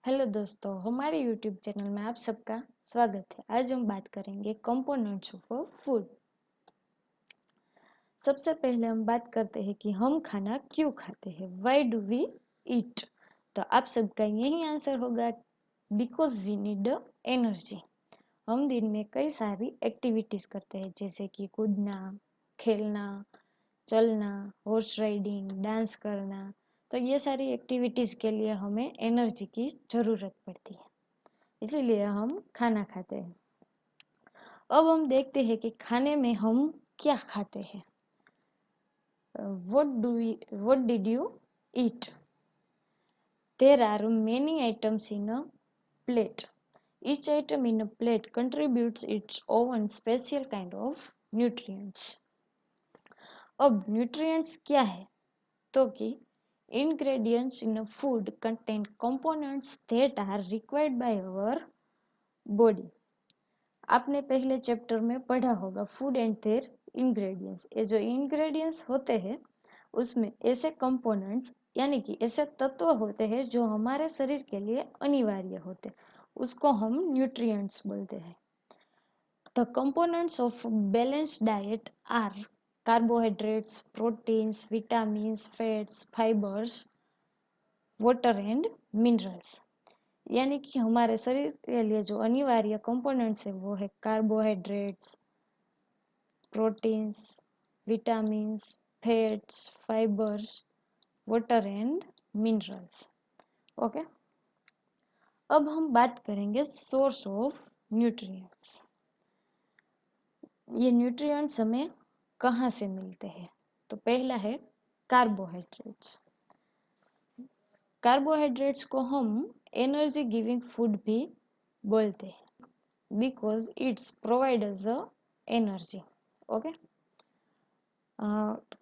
Hello दोस्तों, हमारे YouTube channel में आप सबका स्वागत है। आज हम बात करेंगे कंपोनेंट्स ऑफ फूड। सबसे पहले हम बात करते हैं कि हम खाना क्यों खाते हैं। Why do we eat? तो आप सबका यही आंसर होगा, बिकॉज वी नीड एनर्जी। हम दिन में कई सारी एक्टिविटीज करते हैं, जैसे कि कूदना, खेलना, चलना, हॉर्स राइडिंग, डांस करना। तो ये सारी एक्टिविटीज के लिए हमें एनर्जी की जरूरत पड़ती है, इसीलिए हम खाना खाते हैं। अब हम देखते हैं कि खाने में हम क्या खाते हैं। what did you eat? There are many items in a plate. Each item in a plate contributes its own special kind of nutrients. अब nutrients क्या है? तो कि ingredients in a food contain components that are required by our body. आपने पहले chapter में पढ़ा होगा फूड एंड देयर इंग्रेडिएंट्स। ये जो इंग्रेडिएंट्स होते हैं उसमें ऐसे कंपोनेंट्स यानी कि ऐसे तत्व होते हैं जो हमारे शरीर के लिए अनिवार्य होते हैं, उसको हम न्यूट्रिएंट्स बोलते हैं। The components of balanced diet are carbohydrates, proteins, vitamins, fats, fibres, water and minerals. यानी कि हमारे शरीर के लिए जो अनिवार्य कंपोनेंट्स है वो है carbohydrates, proteins, vitamins, fats, fibres, water and minerals. Okay, अब हम बात करेंगे सोर्स ऑफ न्यूट्रिएंट्स। ये न्यूट्रिएंट्स हमें कहाँ से मिलते हैं? तो पहला है कार्बोहाइड्रेट्स। कार्बोहाइड्रेट्स को हम एनर्जी गिविंग फूड भी बोलते हैं, because it's provide as a energy. Okay,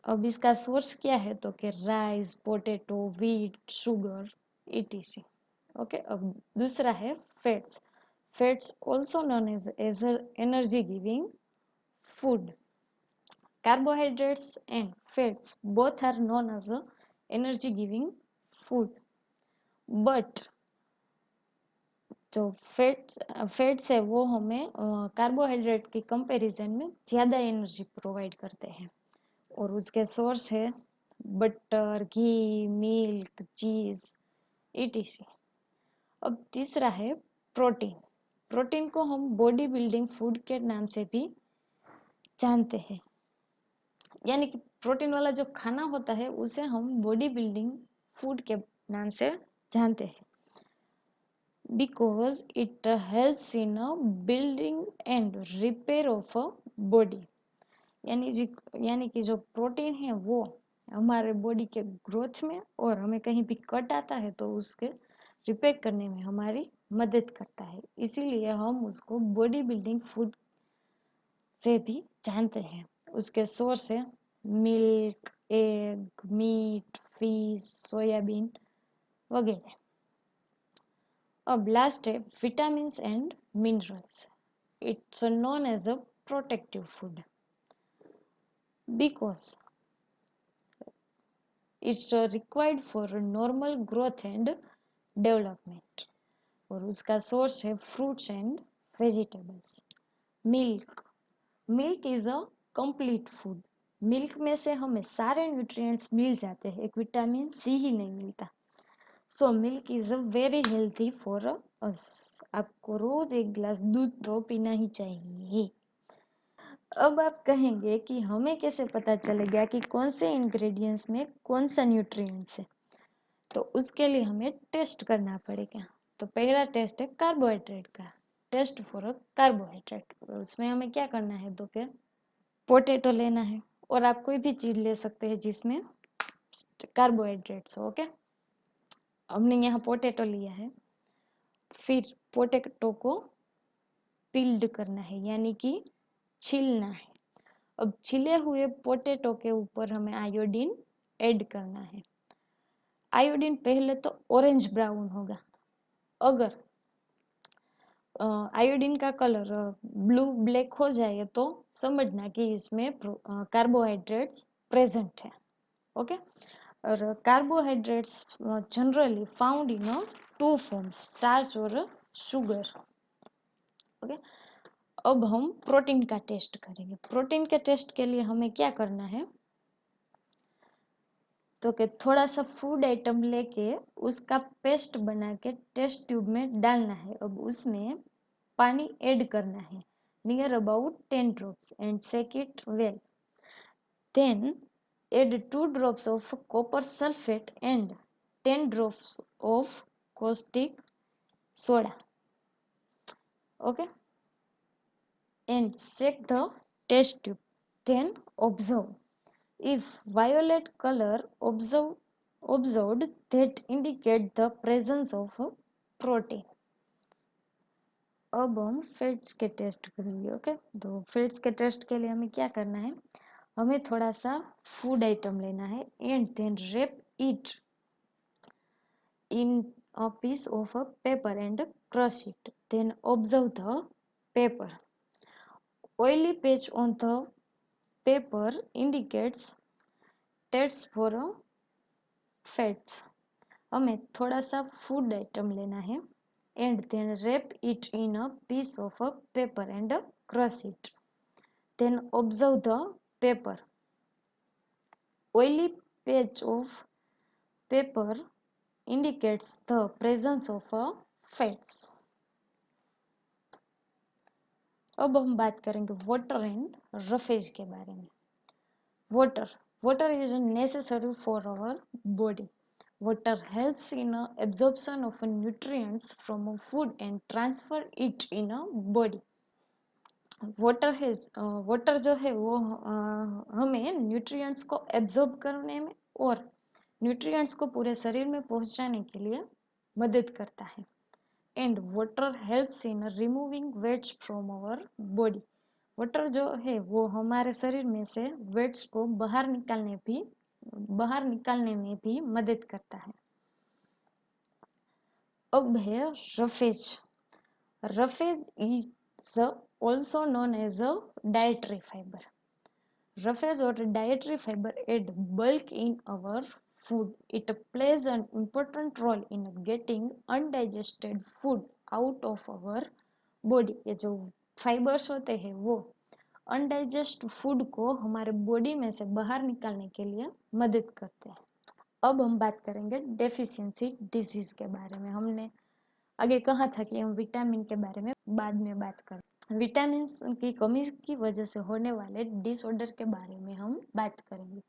अब इसका सोर्स क्या है? तो कि rice, potato, wheat, sugar, etc. Okay, अब दूसरा है fats. Fats also known as energy giving food. Carbohydrates and fats both are known as energy giving food, but जो फैट्स है वो हमें कार्बोहाइड्रेट के कंपैरिजन में ज़्यादा एनर्जी प्रोवाइड करते हैं, और उसके सोर्स है बटर, घी, मिल्क, चीज़, etc. अब तीसरा है प्रोटीन। प्रोटीन को हम बॉडी बिल्डिंग फूड के नाम से भी जानते हैं, यानी कि प्रोटीन वाला जो खाना होता है उसे हम बॉडी बिल्डिंग फूड के नाम से जानते हैं, because it helps in a building and repair of a body। यानी कि जो प्रोटीन है वो हमारे बॉडी के ग्रोथ में और हमें कहीं भी कट आता है तो उसके रिपेयर करने में हमारी मदद करता है, इसीलिए हम उसको बॉडी बिल्डिंग फूड से भी जानते हैं। उसके सोर्स है milk, egg, meat, fish, soybean वगैरह। अब लास्ट है vitamins and minerals. It's known as a protective food because it's required for normal growth and development। और उसका सोर्स है fruits and vegetables. Milk is a complete food. Milk में से हमें सारे न्यूट्रिएंट्स मिल जाते हैं, एक विटामिन सी ही नहीं मिलता। So milk is a very healthy for us. आपको रोज एक गिलास दूध तो पीना ही चाहिए। अब आप कहेंगे कि हमें कैसे पता चलेगा कि कौन से इंग्रेडिएंट्स में कौन सा न्यूट्रिएंट्स है? तो उसके लिए हमें टेस्ट करना पड़ेगा। तो पहला टेस्ट है कार्बोहाइड्रेट का, टेस्ट फॉर अ कार्बोहाइड्रेट। उसमें हमें क्या करना है? तो क्या पोटैटो लेना है, और आप कोई भी चीज़ ले सकते हैं जिसमें कार्बोहाइड्रेट्स। ओके, हमने यहाँ पोटैटो लिया है। फिर पोटैटो को पील्ड करना है, यानी कि छीलना है। अब छिले हुए पोटैटो के ऊपर हमें आयोडीन ऐड करना है। आयोडीन पहले तो ऑरेंज ब्राउन होगा। अगर आयोडीन का कलर ब्लू ब्लैक हो जाए तो समझना कि इसमें कार्बोहाइड्रेट्स प्रेजेंट है। ओके, और carbohydrates generally found in two forms, starch और शुगर। ओके, अब हम प्रोटीन का टेस्ट करेंगे। प्रोटीन के टेस्ट के लिए हमें क्या करना है, तो कि थोड़ा सा फूड आइटम लेके उसका पेस्ट बना के टेस्ट ट्यूब में डालना है। अब उसमें पानी ऐड करना है, near about 10 drops, and shake it well. Then add 2 drops of copper sulfate and 10 drops of caustic soda. Okay, and check the test tube. Then observe. If violet color observed, that indicate the presence of protein. अब हम fats के test करेंगे। Okay, तो fats के test के लिए हमें क्या करना है, हमें थोड़ा सा फूड आइटम लेना है and then wrap it in a piece of a paper and crush it. Then observe the paper. Oily patch on the paper indicates tests for fats. हमें थोड़ा सा फूड आइटम लेना है and then wrap it in a piece of a paper and crush it. Then observe the paper. Oily patch of paper indicates the presence of fats. अब हम बात करेंगे water and roughage के बारे में। Water is necessary for our body. Water helps in absorption of nutrients from food and transfer it in body. Water जो है वो हमें न्यूट्रिएंट्स को एब्जॉर्ब करने में और न्यूट्रिएंट्स को पूरे शरीर में पहुंचाने के लिए मदद करता है. And water helps in removing wastes from our body. Water जो है वो हमारे शरीर में से वेट्स को बाहर निकालने में भी मदद करता है. अब है roughage. Roughage is also known as a dietary fiber. Roughage और dietary fiber add bulk in our food. It plays an important role in getting undigested food out of our body. ये जो फाइबर्स होते हैं वो अनडाइजेस्ट food को हमारे body में से बाहर निकालने के लिए मदद करते हैं. अब हम बात करेंगे डेफिशिएंसी डिजीज के बारे में. हमने आगे कहा था कि हम विटामिन के बारे में बाद में बात करें. विटामिन की कमी की वजह से होने वाले डिसऑर्डर के बारे में हम बात करेंगे.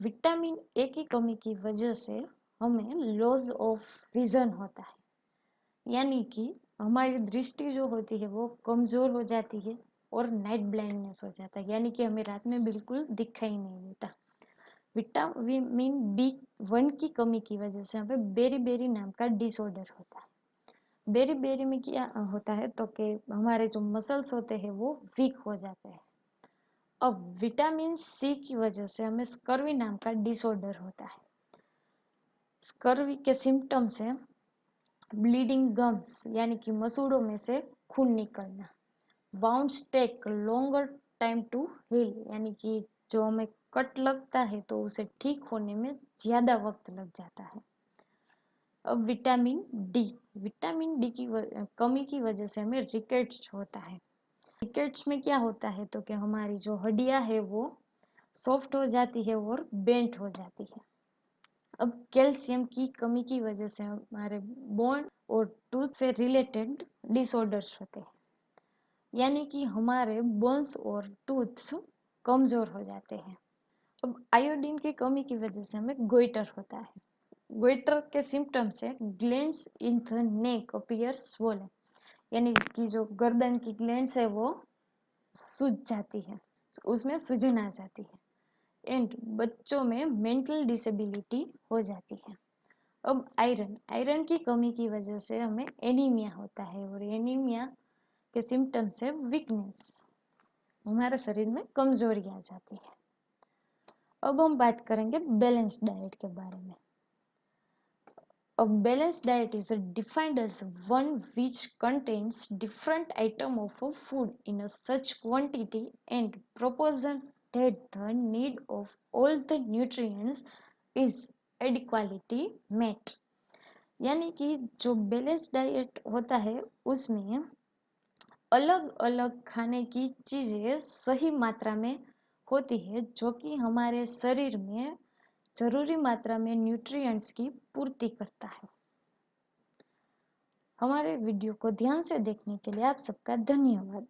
विटामिन ए की कमी की वजह से हमें लॉस ऑफ विजन होता है, यानी कि हमारी दृष्टि जो होती है वो कमजोर हो जाती है और नाइट ब्लाइंडनेस हो जाता है, यानी कि हमें रात में बिल्कुल दिखाई नहीं देता. विटामिन B1 की कमी की वजह से हमें बेरी नाम का डिसऑर्डर होता है. बेरी में क्या होता है, तो कि हमारे जो मसल्स होते हैं वो वीक हो जाते हैं. अब विटामिन सी की वजह से हमें स्कर्वी नाम का डिसऑर्डर होता है. स्कर्वी के सिम्टम्स है ब्लीडिंग गम्स, यानी कि मसूड़ों में से खून निकलना. Wounds take longer time to heal, यानी कि जो हमें कट लगता है तो उसे ठीक होने में ज्यादा वक्त लग जाता है. अब विटामिन डी की कमी की वजह से हमें रिकेट्स होता है. रिकेट्स में क्या होता है, तो कि हमारी जो हड्डियां है वो सॉफ्ट हो जाती है और बेंट हो जाती है. अब कैल्शियम की कमी की वजह से हमारे बोन और टूथ से रिलेटेड डिसऑर्डर्स होते हैं, यानी कि हमारे बोन्स और टूथ कमजोर हो जाते हैं. अब आयोडीन की कमी की वजह से हमें गोइटर होता है. गोइटर के सिम्टम्स है glands in the neck appear swollen, यानी कि जो गर्दन की ग्लैंड्स है वो सूज जाती है, उसमें सूजन आ जाती है. एंड बच्चों में मेंटल डिसेबिलिटी हो जाती है. अब आयरन की कमी की वजह से हमें एनीमिया होता है और एनीमिया के सिम्टम्स है वीकनेस, हमारे शरीर में कमजोरी आ जाती है. अब हम बात करेंगे बैलेंस डाइट के बारे में. A balanced diet is defined as one which contains different items of food in a such quantity and proportion that the need of all the nutrients is adequately met. यानी कि जो balance diet होता है उसमें अलग अलग खाने की चीज़ें सही मात्रा में होती है, जो कि हमारे शरीर में जरूरी मात्रा में न्यूट्रिएंट्स की पूर्ति करता है। हमारे वीडियो को ध्यान से देखने के लिए आप सबका धन्यवाद।